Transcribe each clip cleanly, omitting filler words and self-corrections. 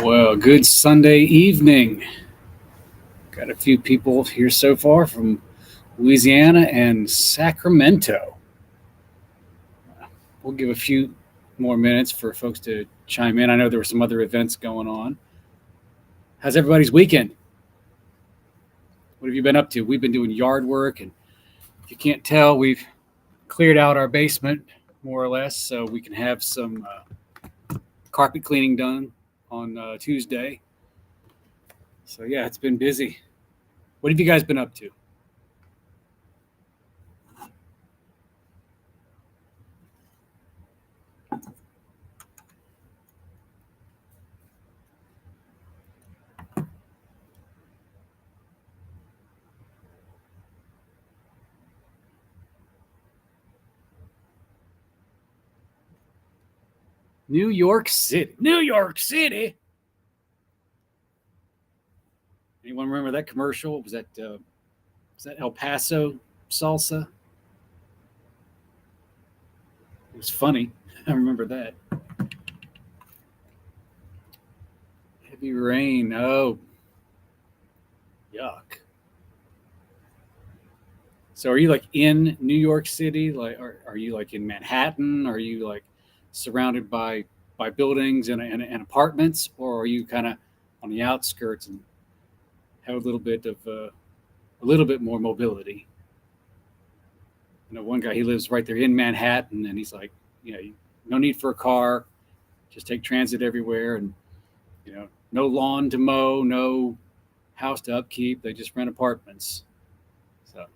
Well, good Sunday evening. Got a few people here so far from Louisiana and Sacramento. We'll give a few more minutes for folks to chime in. I know there were some other events going on. How's everybody's weekend? What have you been up to? We've been doing yard work, and if you can't tell, we've cleared out our basement more or less so we can have some carpet cleaning done on Tuesday. So, yeah, it's been busy. What have you guys been up to? New York City. New York City. Anyone remember that commercial? Was that El Paso salsa? It was funny. I remember that. Heavy rain. Oh, yuck. So are you like in New York City? Like, are you like in Manhattan? Are you like surrounded by buildings and apartments, or are you kind of on the outskirts and have a little bit more mobility? One guy, he lives right there in Manhattan, and he's like, no need for a car, just take transit everywhere, and no lawn to mow, no house to upkeep. They just rent apartments. So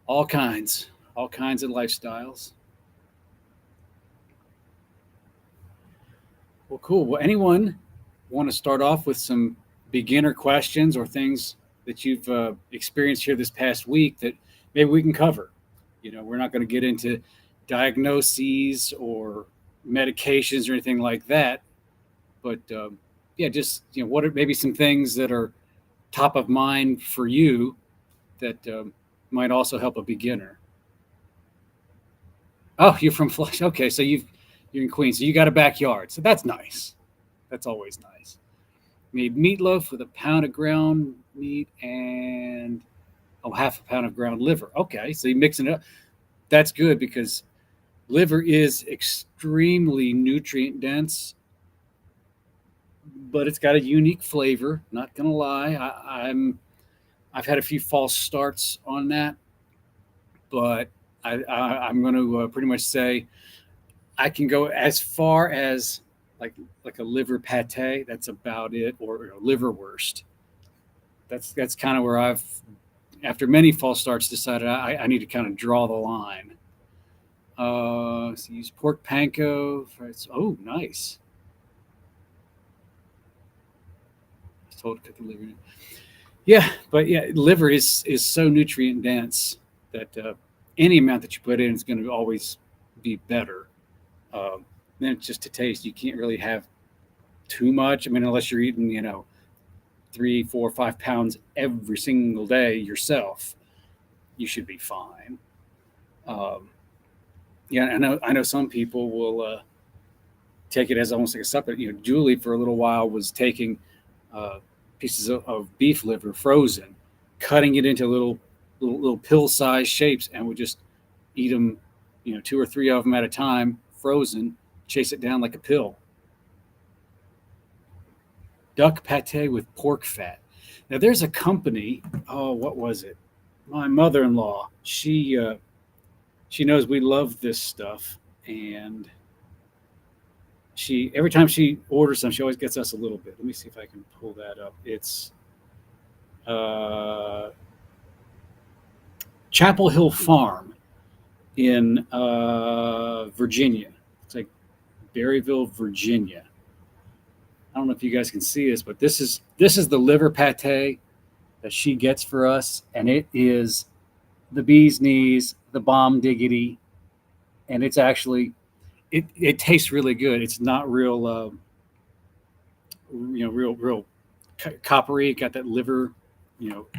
all kinds, all kinds of lifestyles. Well, cool. Well, anyone want to start off with some beginner questions or things that you've experienced here this past week that maybe we can cover? We're not going to get into diagnoses or medications or anything like that, but yeah, just what are maybe some things that are top of mind for you that might also help a beginner? Oh, you're from Flush. Okay, so you're in Queens, so you got a backyard, so that's nice. That's always nice. Made meatloaf with a pound of ground meat and half a pound of ground liver. Okay, so you're mixing it up. That's good because liver is extremely nutrient dense, but it's got a unique flavor. Not gonna lie, I've had a few false starts on that, but I'm going to pretty much say I can go as far as like a liver pate. That's about it, or liverwurst. That's kind of where I've, after many false starts, decided I need to kind of draw the line. So use pork panko. Oh, nice. I was told to cut the liver. Yeah, but yeah, liver is so nutrient dense that any amount that you put in is going to always be better. Then it's just to taste. You can't really have too much. I mean, unless you're eating, 3, 4, 5 pounds every single day yourself, you should be fine. Um, yeah, I know some people will take it as almost like a supplement. Julie for a little while was taking pieces of beef liver frozen, cutting it into little pill-sized shapes, and would just eat them, two or three of them at a time, frozen, chase it down like a pill. Duck pate with pork fat. Now there's a company. Oh, what was it? My mother-in-law. She knows we love this stuff, and she every time she orders some, she always gets us a little bit. Let me see if I can pull that up. It's uh, Chapel Hill Farm in Virginia. It's like Berryville, Virginia. I don't know if you guys can see this, but this is the liver pate that she gets for us, and it is the bee's knees, the bomb diggity, and it's actually it tastes really good. It's not real, real coppery. It got that liver,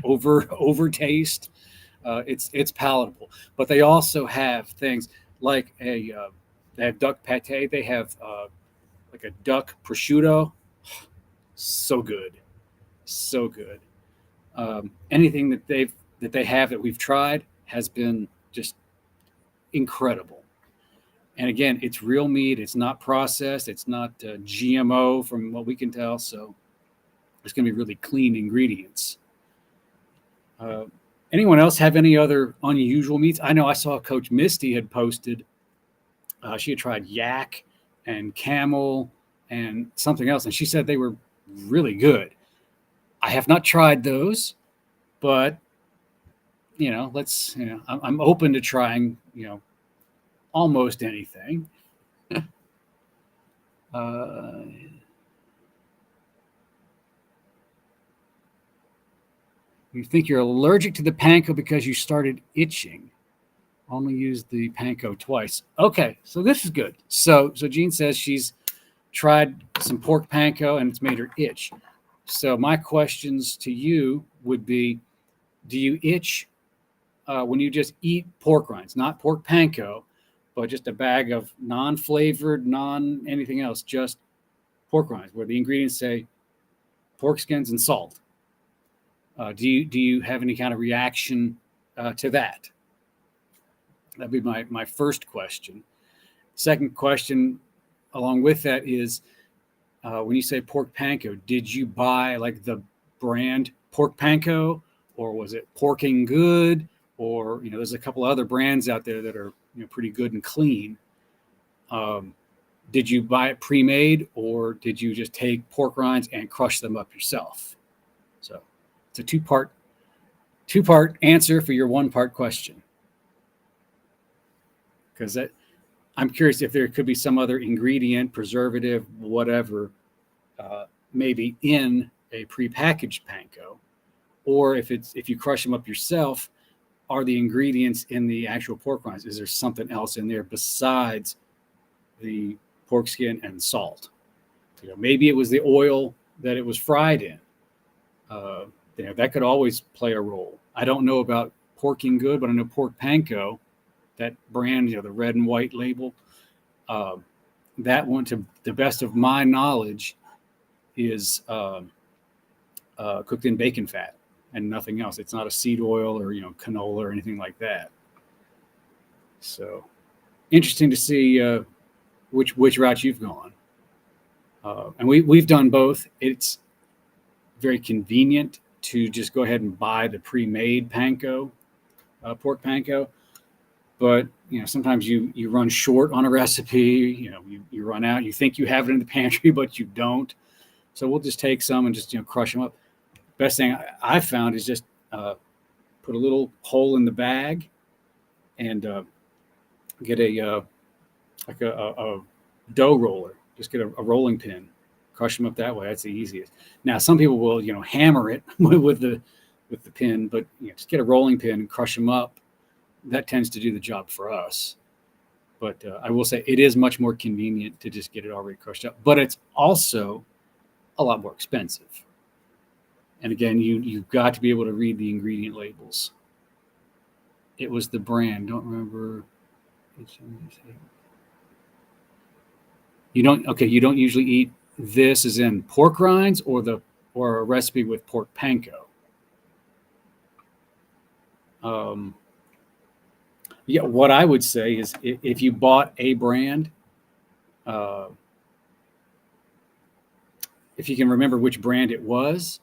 over taste. It's palatable, but they also have things like they have duck pate. They have like a duck prosciutto. So good, so good. Anything that they have that we've tried has been just incredible. And again, it's real meat. It's not processed. It's not GMO from what we can tell. So it's going to be really clean ingredients. Uh, Anyone else have any other unusual meats? I know I saw Coach Misty had posted. She had tried yak and camel and something else, and she said they were really good. I have not tried those, but I'm open to trying almost anything. uh, you think you're allergic to the panko because you started itching. Only used the panko twice. Okay, so this is good. So Jean says she's tried some pork panko and it's made her itch. So my questions to you would be, do you itch when you just eat pork rinds, not pork panko, but just a bag of non-flavored, non-anything else, just pork rinds, where the ingredients say pork skins and salt? Do you have any kind of reaction to that? That'd be my first question. Second question, along with that, is when you say pork panko, did you buy like the brand pork panko, or was it Porking Good, or there's a couple other brands out there that are pretty good and clean. Did you buy it pre-made, or did you just take pork rinds and crush them up yourself? So it's a two-part answer for your one-part question. Because I'm curious if there could be some other ingredient, preservative, whatever, maybe in a prepackaged panko, or if you crush them up yourself, are the ingredients in the actual pork rinds? Is there something else in there besides the pork skin and salt? Maybe it was the oil that it was fried in. That could always play a role. I don't know about Porking Good, but I know pork panko, that brand, the red and white label, that one, to the best of my knowledge, is cooked in bacon fat and nothing else. It's not a seed oil or canola or anything like that. So interesting to see which route you've gone. And we've done both. It's very convenient to just go ahead and buy the pre-made panko, pork panko. But sometimes you run short on a recipe. You run out. You think you have it in the pantry, but you don't. So we'll just take some and just crush them up. Best thing I've found is just put a little hole in the bag and get a dough roller. Just get a rolling pin, crush them up that way. That's the easiest. Now some people will hammer it with the pin, but just get a rolling pin and crush them up. That tends to do the job for us. But I will say it is much more convenient to just get it already crushed up. But it's also a lot more expensive. And again, you've got to be able to read the ingredient labels. It was the brand. Don't remember. You don't usually eat this as in pork rinds or a recipe with pork panko. What I would say is if you bought a brand, if you can remember which brand it was,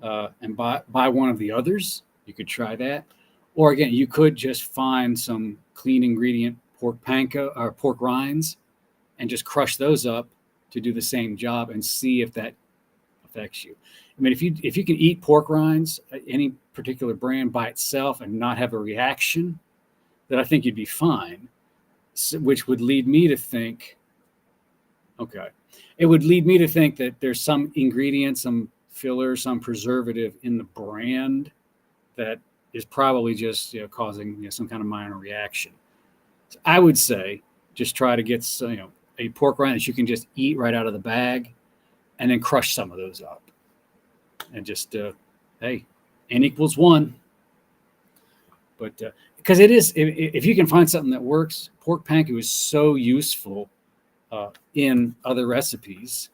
and buy one of the others, you could try that. Or again, you could just find some clean ingredient pork panko or pork rinds and just crush those up to do the same job and see if that affects you. I mean, if you can eat pork rinds, any particular brand by itself, and not have a reaction, then I think you'd be fine. Which would lead me to think, it would lead me to think that there's some ingredient, some filler, some preservative in the brand that is probably just causing some kind of minor reaction. So I would say just try to get a pork rind that you can just eat right out of the bag, and then crush some of those up, and just hey, n equals 1. But because it is, if you can find something that works, pork panko is so useful in other recipes.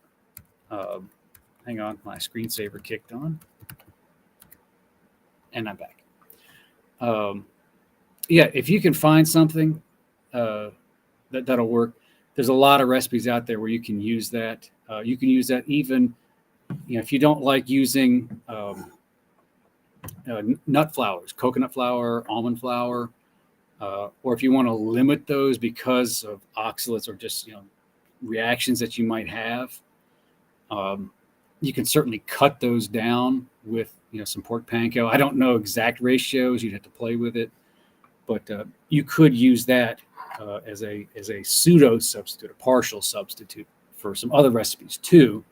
Hang on, my screensaver kicked on, and I'm back. Yeah, if you can find something that'll work, there's a lot of recipes out there where you can use that. You can use that even, if you don't like using nut flours, coconut flour, almond flour, or if you want to limit those because of oxalates or just reactions that you might have. You can certainly cut those down with some pork panko. I don't know exact ratios; you'd have to play with it, but you could use that as a pseudo substitute, a partial substitute for some other recipes too.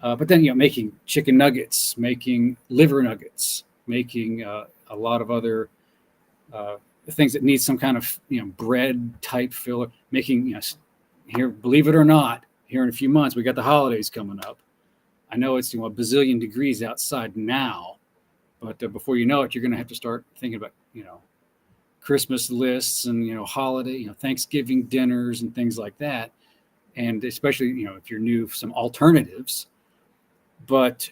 But then making chicken nuggets, making liver nuggets, making a lot of other things that need some kind of bread type filler. Making here, believe it or not, here in a few months we got the holidays coming up. I know it's a bazillion degrees outside now, but before you know it, you're going to have to start thinking about Christmas lists and holiday, Thanksgiving dinners and things like that. And especially if you're new, some alternatives. But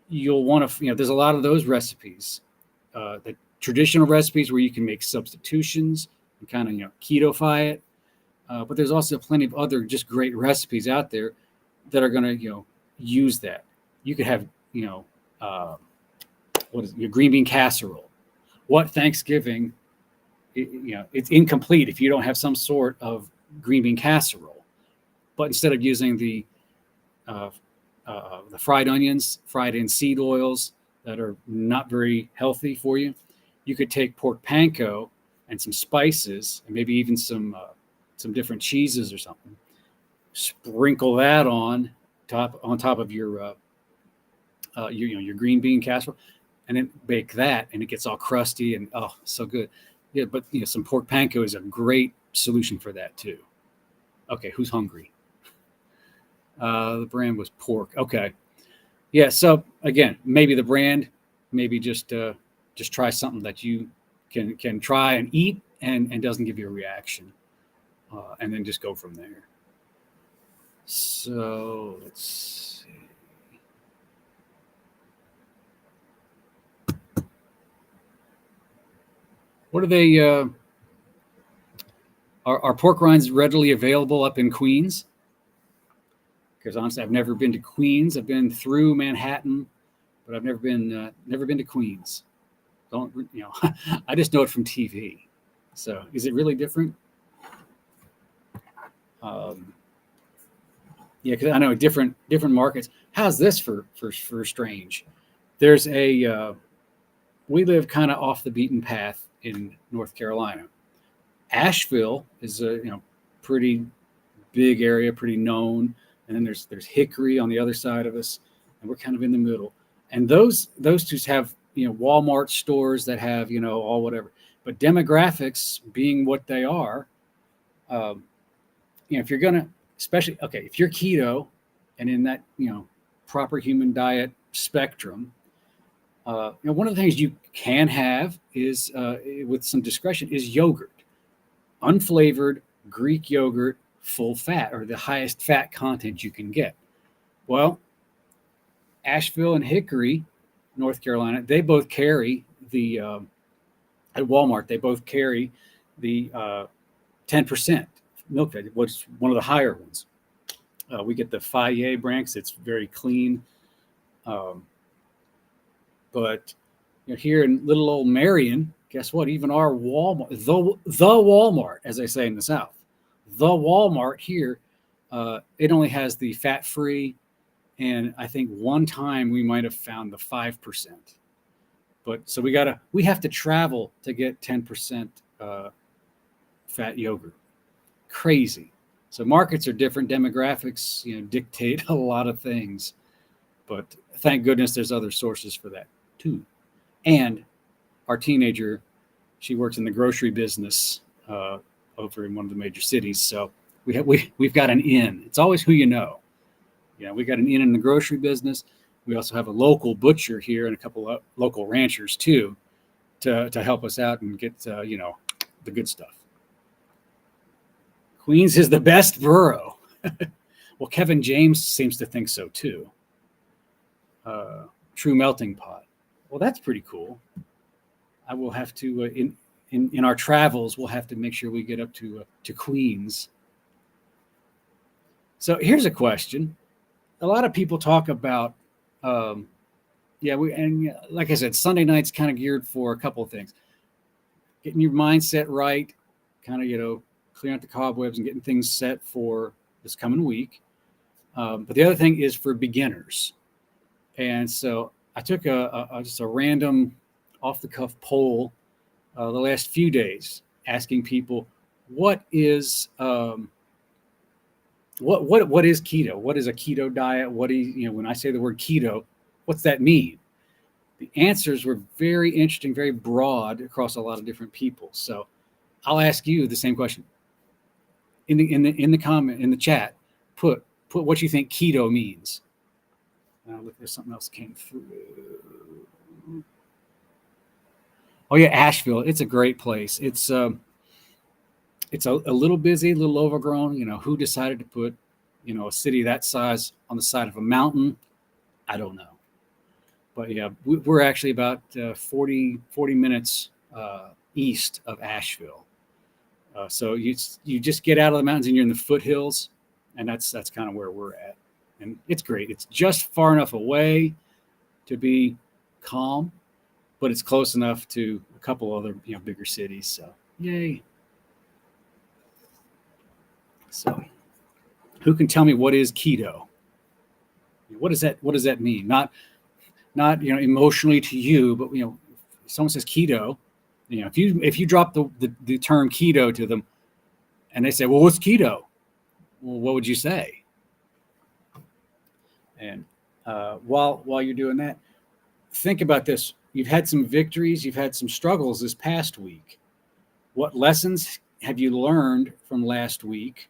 you'll want to there's a lot of those recipes, the traditional recipes where you can make substitutions and kind of keto-fy it. But there's also plenty of other just great recipes out there that are going to use that. You could have what is it, your green bean casserole. What Thanksgiving? It's incomplete if you don't have some sort of green bean casserole. But instead of using the fried onions, fried in seed oils that are not very healthy for you, you could take pork panko and some spices and maybe even some different cheeses or something. Sprinkle that on top of your green bean casserole, and then bake that, and it gets all crusty and so good. Yeah, but some pork panko is a great solution for that too. Okay, who's hungry? The brand was pork. Okay, yeah. So again, maybe the brand, maybe just try something that you can try and eat and doesn't give you a reaction, and then just go from there. So let's see. What are they? Are pork rinds readily available up in Queens? Because honestly, I've never been to Queens. I've been through Manhattan, but I've never been to Queens. Don't I just know it from TV. So is it really different? Yeah, because I know different markets. How's this for strange? There's we live kind of off the beaten path in North Carolina. Asheville is a pretty big area, pretty known, and then there's Hickory on the other side of us, and we're kind of in the middle. And those two have Walmart stores that have all whatever, but demographics being what they are, if you're gonna, especially if you're keto and in that proper human diet spectrum, one of the things you can have is with some discretion is yogurt. Unflavored Greek yogurt, full fat, or the highest fat content you can get. Well, Asheville and Hickory, North Carolina, they both carry the at Walmart. They both carry the 10% milk fat, which is one of the higher ones. We get the Faye brand because it's very clean. But here in little old Marion, guess what? Even our Walmart, the Walmart, as they say in the South, the Walmart here, it only has the fat-free, and I think one time we might have found the 5%. But so we have to travel to get 10% fat yogurt. Crazy. So markets are different. Demographics, dictate a lot of things. But thank goodness there's other sources for that too. And our teenager, she works in the grocery business over in one of the major cities. So we've got an in. It's always who you know. We got an in the grocery business. We also have a local butcher here and a couple of local ranchers too, to help us out and get the good stuff. Queen Queens is the best borough. Well, Kevin James seems to think so too. True melting pot. Well, that's pretty cool. I will have to in our travels, we'll have to make sure we get up to Queens. So here's a question. A lot of people talk about, yeah, and like I said, Sunday night's kind of geared for a couple of things: getting your mindset right, kind of clearing out the cobwebs and getting things set for this coming week. But the other thing is for beginners, and so I took just a random, off the cuff poll the last few days, asking people what is what is keto? What is a keto diet? What do when I say the word keto, what's that mean? The answers were very interesting, very broad across a lot of different people. So I'll ask you the same question. In the comment in the chat, put what you think keto means. Look, there's something else came through. Oh yeah, Asheville. It's a great place. It's a little busy, a little overgrown. Who decided to put a city that size on the side of a mountain? I don't know. But yeah, we're actually about 40 minutes east of Asheville. So you just get out of the mountains and you're in the foothills, and that's kind of where we're at. And it's great. It's just far enough away to be calm, but it's close enough to a couple other bigger cities. So yay. So who can tell me what is keto? What does that mean? Not emotionally to you, but if someone says keto, if you drop the term keto to them and they say, well, what's keto? Well, what would you say? And while you're doing that, think about this. You've had some victories, you've had some struggles this past week. What lessons have you learned from last week?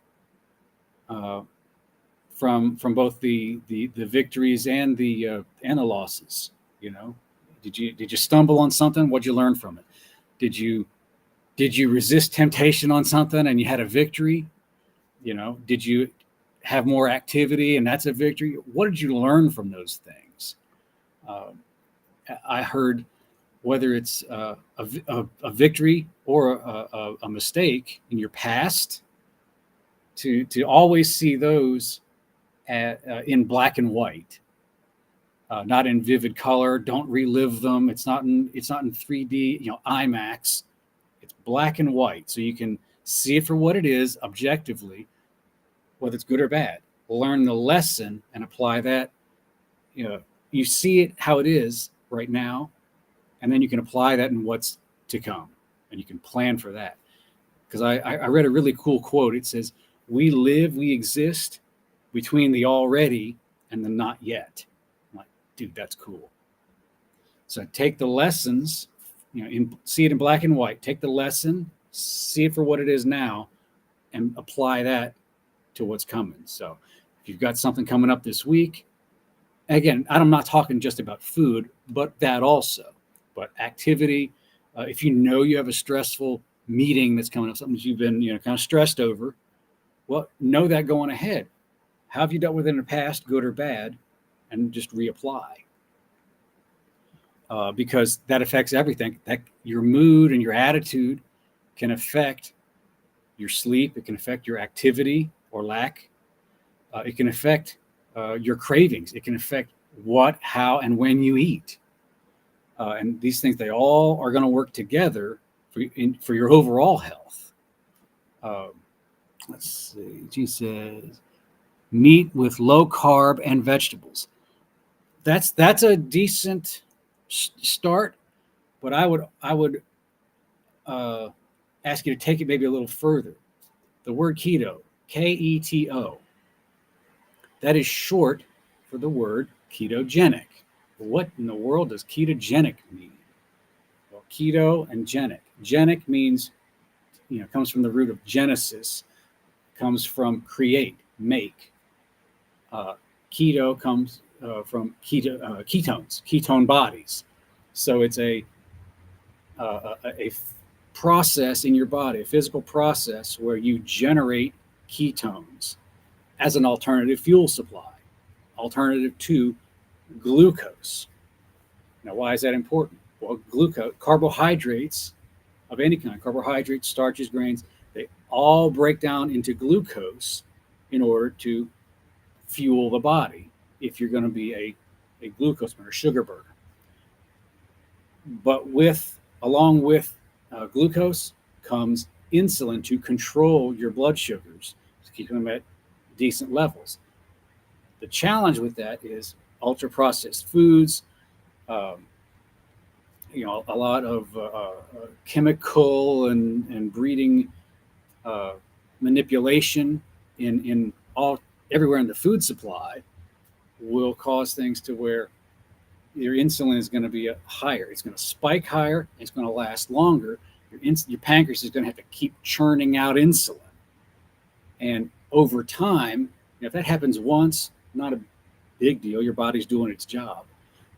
From both the victories and the losses. Did you stumble on something? What'd you learn from it? Did you resist temptation on something and you had a victory? Did you have more activity and that's a victory? What did you learn from those things? I heard whether it's a victory or a mistake in your past, to always see those in black and white, not in vivid color. Don't relive them. It's not in 3D, IMAX. It's black and white, so you can see it for what it is objectively, whether it's good or bad. Learn the lesson and apply that. You see it how it is right now, and then you can apply that in what's to come, and you can plan for that. Because I read a really cool quote. It says, "We live, we exist between the already and the not yet." I'm like, dude, that's cool. So take the lessons, see it in black and white. Take the lesson, see it for what it is now, and apply that to what's coming. So if you've got something coming up this week, again, I'm not talking just about food, but that also. But activity, if you have a stressful meeting that's coming up, something that you've been kind of stressed over, well, know that going ahead. How have you dealt with it in the past, good or bad, and just reapply. Because that affects everything. That your mood and your attitude can affect your sleep. It can affect your activity or lack. It can affect your cravings. It can affect what, how, and when you eat. And these things, they all are going to work together for your overall health. Let's see. She says, meat with low carb and vegetables. That's a decent start, but I would ask you to take it maybe a little further. The word keto, Keto, that is short for the word ketogenic. What in the world does ketogenic mean? Well, keto and genic. Genic means, comes from the root of Genesis, comes from create, make. Keto comes from ketones, ketone bodies. So it's a process in your body, a physical process where you generate ketones as an alternative fuel supply, alternative to glucose. Now, why is that important? Well, glucose, carbohydrates of any kind, carbohydrates, starches, grains, they all break down into glucose in order to fuel the body if you're going to be a glucose burner, sugar burner. But along with glucose comes insulin to control your blood sugars, to keep them at decent levels. The challenge with that is ultra processed foods, um, a lot of chemical and breeding manipulation in all everywhere in the food supply will cause things to where your insulin is going to be higher. It's going to spike higher. It's going to last longer. Your pancreas is going to have to keep churning out insulin. And over time, if that happens once, not a big deal. Your body's doing its job.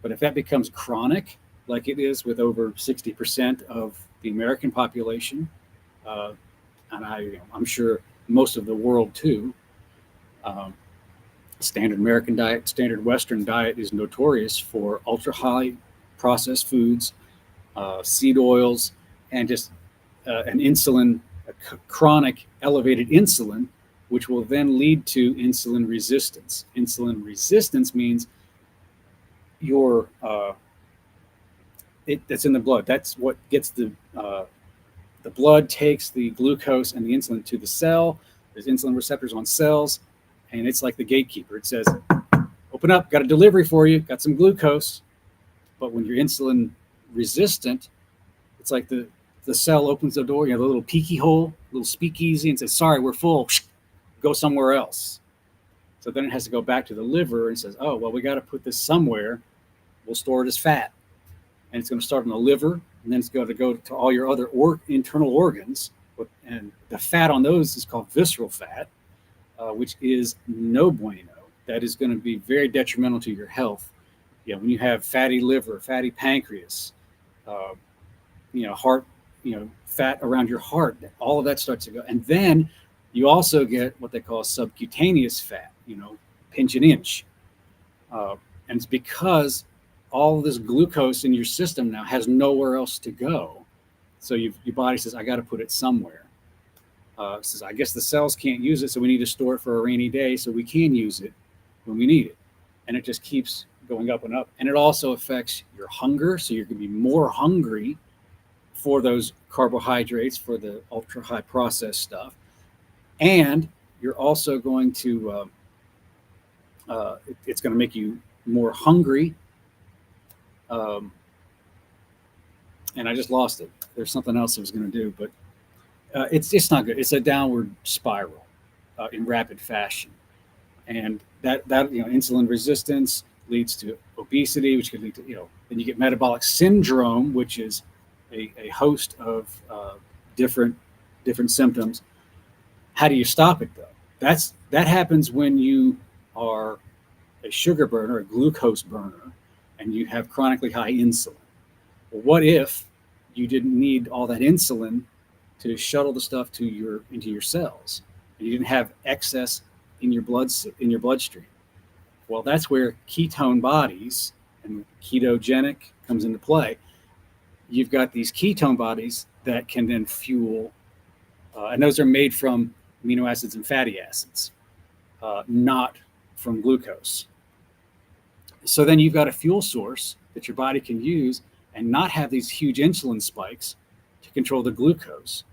But if that becomes chronic, like it is with over 60% of the American population, and I'm sure most of the world too, standard American diet, standard Western diet is notorious for ultra high processed foods, seed oils, and just an insulin, chronic elevated insulin, which will then lead to insulin resistance. Insulin resistance means that's in the blood. That's what gets the blood takes the glucose and the insulin to the cell. There's insulin receptors on cells, and it's like the gatekeeper. It says, open up, got a delivery for you, got some glucose. But when you're insulin resistant, it's like the cell opens the door, the little peeky hole, little speakeasy, and says, sorry, we're full, go somewhere else. So then it has to go back to the liver and says, oh, well, we got to put this somewhere. We'll store it as fat. And it's going to start in the liver, and then it's going to go to all your other internal organs. And the fat on those is called visceral fat, which is no bueno. That is going to be very detrimental to your health. When you have fatty liver, fatty pancreas, heart, fat around your heart, all of that starts to go. And then you also get what they call subcutaneous fat, pinch an inch. And it's because all of this glucose in your system now has nowhere else to go. So your body says, I got to put it somewhere. Says, I guess the cells can't use it, so we need to store it for a rainy day so we can use it when we need it. And it just keeps going up and up. And it also affects your hunger, so you're going to be more hungry for those carbohydrates, for the ultra high processed stuff. And you're also going to, it's going to make you more hungry. And I just lost it. There's something else I was going to do, but it's not good. It's a downward spiral in rapid fashion. And that insulin resistance leads to obesity, which could lead to, then you get metabolic syndrome, which is a host of different symptoms. How do you stop it though? That happens when you are a sugar burner, a glucose burner, and you have chronically high insulin. Well, what if you didn't need all that insulin to shuttle the stuff into your cells, and you didn't have excess in your bloodstream? Well, that's where ketone bodies and ketogenic comes into play. You've got these ketone bodies that can then fuel, and those are made from amino acids and fatty acids, not from glucose. So then you've got a fuel source that your body can use and not have these huge insulin spikes to control the glucose.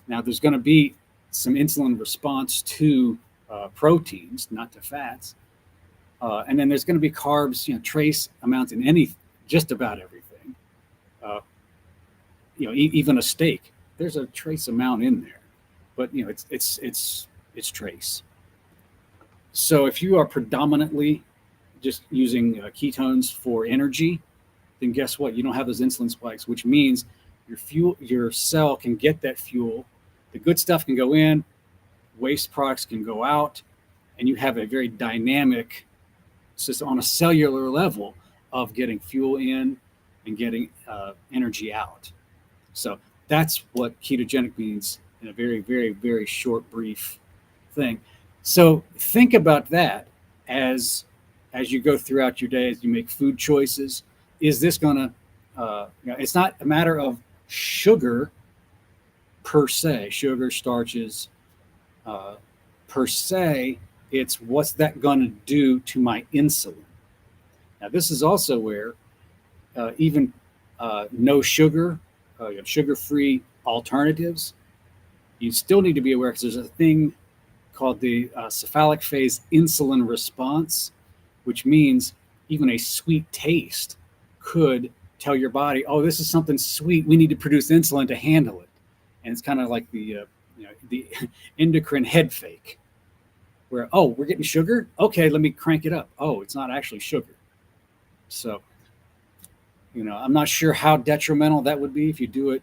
Now, there's going to be some insulin response to proteins, not to fats. And then there's going to be carbs, trace amounts in just about everything. Even a steak, there's a trace amount in there, but it's trace. So if you are predominantly just using ketones for energy, then guess what? You don't have those insulin spikes, which means your cell can get that fuel. The good stuff can go in, waste products can go out, and you have a very dynamic system on a cellular level of getting fuel in and getting energy out. So that's what ketogenic means in a very, very, very short, brief thing. So think about that as you go throughout your day, as you make food choices. Is this going to, it's not a matter of sugar per se, sugar, starches uh, per se. It's what's that going to do to my insulin. Now, this is also where even no sugar, sugar-free alternatives, you still need to be aware because there's a thing called the cephalic phase insulin response, which means even a sweet taste could tell your body, oh, this is something sweet. We need to produce insulin to handle it. And it's kind of like the endocrine head fake, where, oh, we're getting sugar. Okay, let me crank it up. Oh, it's not actually sugar. So, I'm not sure how detrimental that would be if you do it,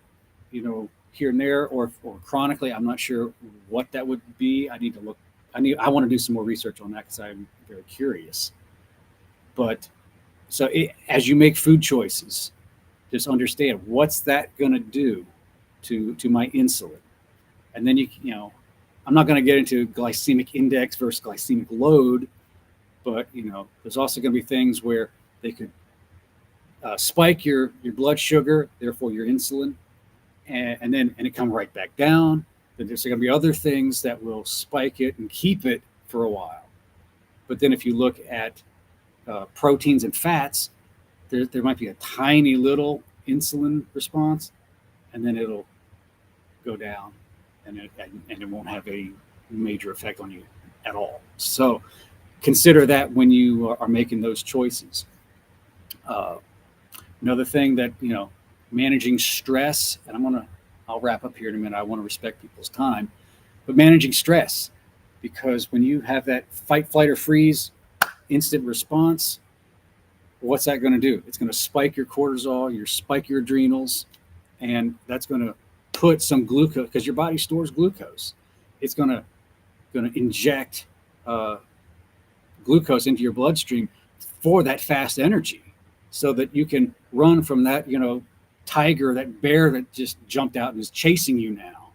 here and there, or chronically. I'm not sure what that would be. I need to look. I want to do some more research on that because I'm very curious. But so as you make food choices, just understand what's that going to do to my insulin, and then I'm not going to get into glycemic index versus glycemic load, but there's also going to be things where they could spike your blood sugar, therefore your insulin, and then it come right back down. Then there's going to be other things that will spike it and keep it for a while. But then if you look at proteins and fats, there might be a tiny little insulin response, and then it'll go down, and it won't have a major effect on you at all. So consider that when you are making those choices. Another thing that, managing stress, and I'll wrap up here in a minute. I want to respect people's time, but managing stress, because when you have that fight, flight, or freeze instant response, what's that going to do? It's going to spike your cortisol, spike your adrenals, and that's going to put some glucose, because your body stores glucose. It's going to inject glucose into your bloodstream for that fast energy, so that you can run from that, tiger, that bear that just jumped out and is chasing you now.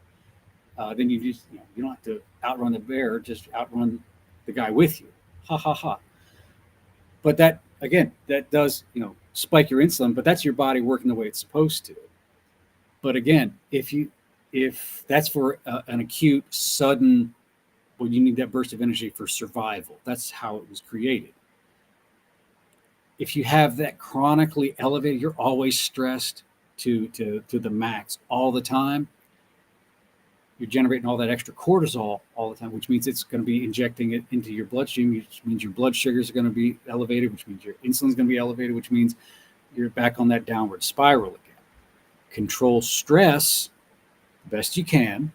Then you just, you don't have to outrun the bear, just outrun the guy with you. Ha ha ha. But that, again, that does, spike your insulin, but that's your body working the way it's supposed to. But again, if that's for an acute, sudden, well, you need that burst of energy for survival. That's how it was created. If you have that chronically elevated, you're always stressed to the max all the time, you're generating all that extra cortisol all the time, which means it's going to be injecting it into your bloodstream, which means your blood sugars are going to be elevated, which means your insulin is going to be elevated, which means you're back on that downward spiral again. Control stress the best you can,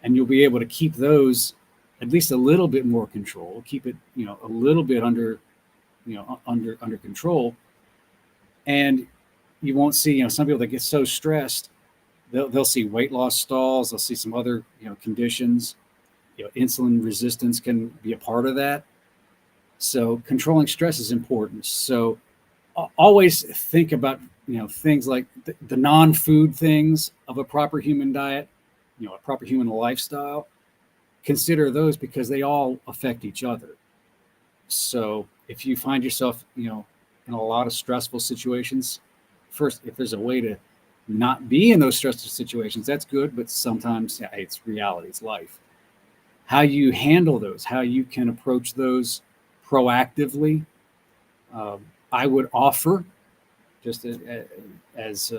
and you'll be able to keep those at least a little bit more control, keep it, a little bit under control. And you won't see, some people that get so stressed, they'll see weight loss stalls. They'll see some other, conditions. Insulin resistance can be a part of that. So controlling stress is important. So always think about, things like the non-food things of a proper human diet, a proper human lifestyle. Consider those because they all affect each other. So if you find yourself, in a lot of stressful situations, first, if there's a way to not be in those stressful situations, that's good. But sometimes it's reality, it's life. How you handle those, how you can approach those proactively. I would offer, just as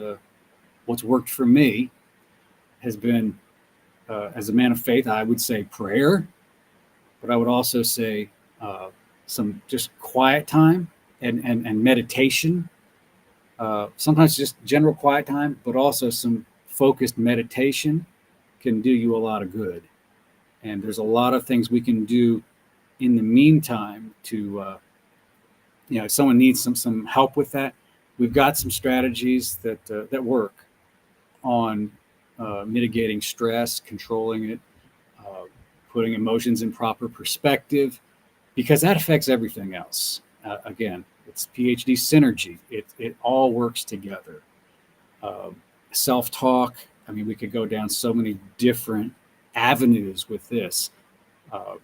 what's worked for me has been, as a man of faith, I would say prayer, but I would also say some just quiet time and meditation. Sometimes just general quiet time, but also some focused meditation can do you a lot of good. And there's a lot of things we can do in the meantime to, if someone needs some help with that, we've got some strategies that work on mitigating stress, controlling it, putting emotions in proper perspective, because that affects everything else. Again, it's PhD synergy. It all works together. Self-talk. I mean, we could go down so many different avenues with this. Uh,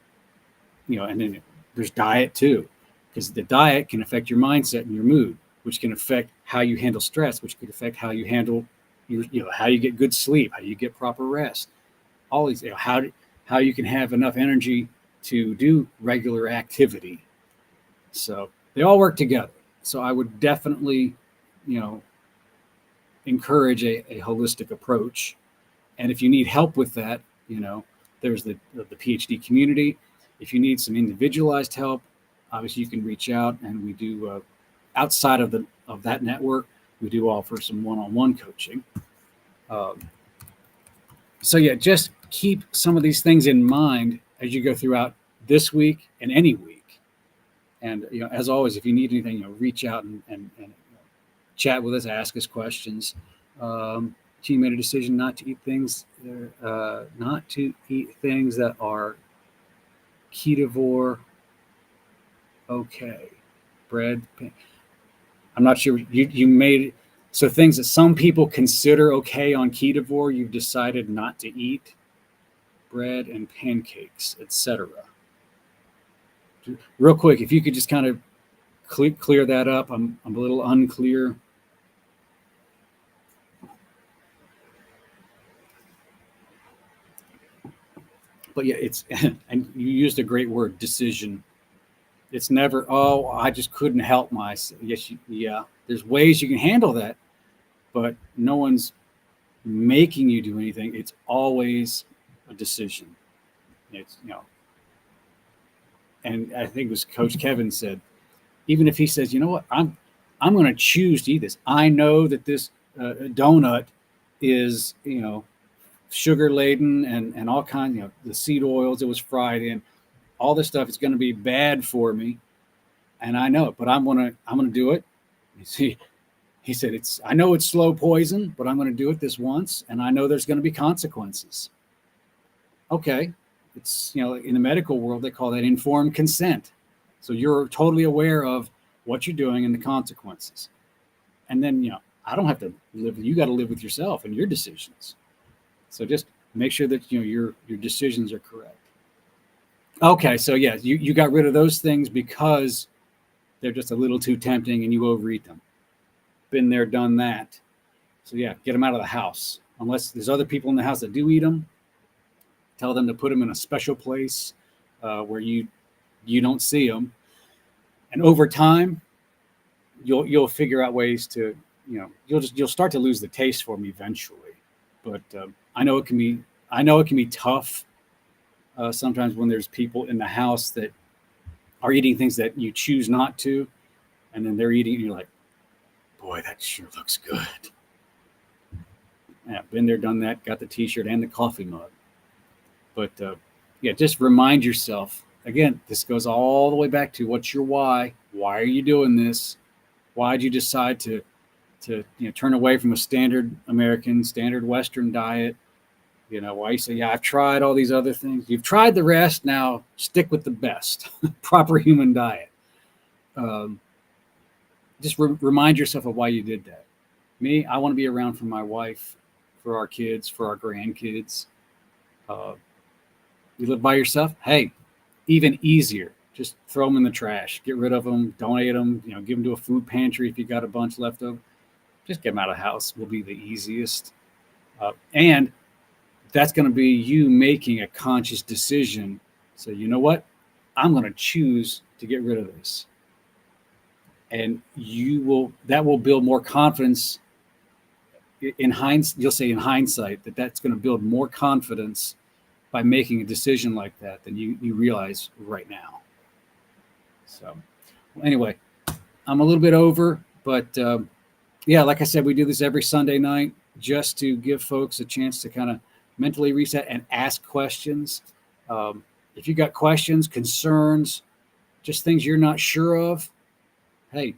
and then there's diet too, because the diet can affect your mindset and your mood, which can affect how you handle stress, which could affect how you handle how you get good sleep, how you get proper rest, all these, how you can have enough energy to do regular activity. So they all work together. So I would definitely, you know, encourage a holistic approach. And if you need help with that, there's the PhD community. If you need some individualized help, obviously you can reach out, and we do outside of that network, we do offer some one-on-one coaching. Um, so yeah, just keep some of these things in mind as you go throughout this week and any week. And as always, if you need anything, reach out and chat with us, ask us questions. She made a decision not to eat things that are ketovore. Okay, bread. I'm not sure you made so things that some people consider okay on ketovore. You've decided not to eat bread and pancakes, etc. Real quick, if you could just kind of clear that up. I'm a little unclear. But yeah, it's and you used a great word, decision. It's never, oh, I just couldn't help myself. Yes, yeah. There's ways you can handle that, but no one's making you do anything. It's always a decision. It's and I think it was Coach Kevin said, even if he says, you know what, I'm going to choose to eat this. I know that this donut is sugar laden and all kinds, the seed oils it was fried in, all this stuff is going to be bad for me, and I know it, but I'm gonna do it. He said, I know it's slow poison, but I'm going to do it this once, and I know there's going to be consequences. Okay, it's in the medical world they call that informed consent. So you're totally aware of what you're doing and the consequences, and then I don't have to live. You got to live with yourself and your decisions. So just make sure that your decisions are correct. Okay, so yeah, you got rid of those things because they're just a little too tempting and you overeat them. Been there, done that. So yeah, get them out of the house. Unless there's other people in the house that do eat them, tell them to put them in a special place where you don't see them. And over time, you'll figure out ways to you'll start to lose the taste for them eventually. But I know it can be tough sometimes when there's people in the house that are eating things that you choose not to, and then they're eating, and you're like, boy, that sure looks good. Yeah, been there, done that, got the t-shirt and the coffee mug. But yeah, just remind yourself, again, this goes all the way back to what's your why? Why are you doing this? Why did you decide to turn away from a standard American, standard Western diet? Why you say, yeah, I've tried all these other things. You've tried the rest. Now stick with the best, proper human diet. Just remind yourself of why you did that. Me, I want to be around for my wife, for our kids, for our grandkids. You live by yourself? Hey, even easier. Just throw them in the trash. Get rid of them. Donate them. Give them to a food pantry if you got a bunch left over. Just get them out of the house will be the easiest. And that's going to be you making a conscious decision. So you know what? I'm going to choose to get rid of this. And that will build more confidence in hindsight. You'll say in hindsight that's going to build more confidence by making a decision like that than you realize right now. So anyway, I'm a little bit over, but yeah, like I said, we do this every Sunday night just to give folks a chance to kind of mentally reset and ask questions. If you got questions, concerns, just things you're not sure of, hey,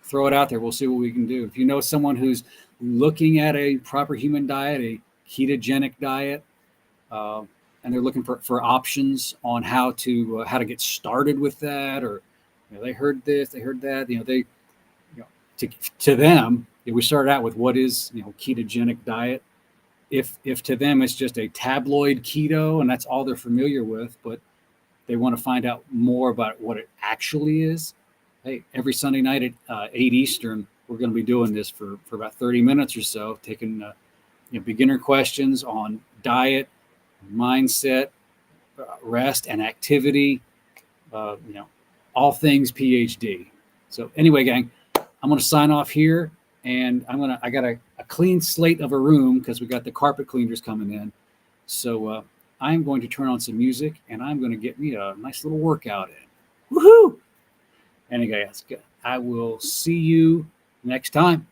throw it out there. We'll see what we can do. If you know someone who's looking at a proper human diet, a ketogenic diet, and they're looking for options on how to get started with that, or they heard this, they heard that, to them, we started out with what is ketogenic diet. if to them it's just a tabloid keto and that's all they're familiar with, but they want to find out more about what it actually is, hey, every Sunday night at 8 Eastern, we're going to be doing this for about 30 minutes or so, taking beginner questions on diet, mindset, rest, and activity, all things PhD. So anyway, gang, I'm going to sign off here, and I got a clean slate of a room because we got the carpet cleaners coming in. So I'm going to turn on some music, and I'm going to get me a nice little workout in. Woohoo! Anyway, guys, I will see you next time.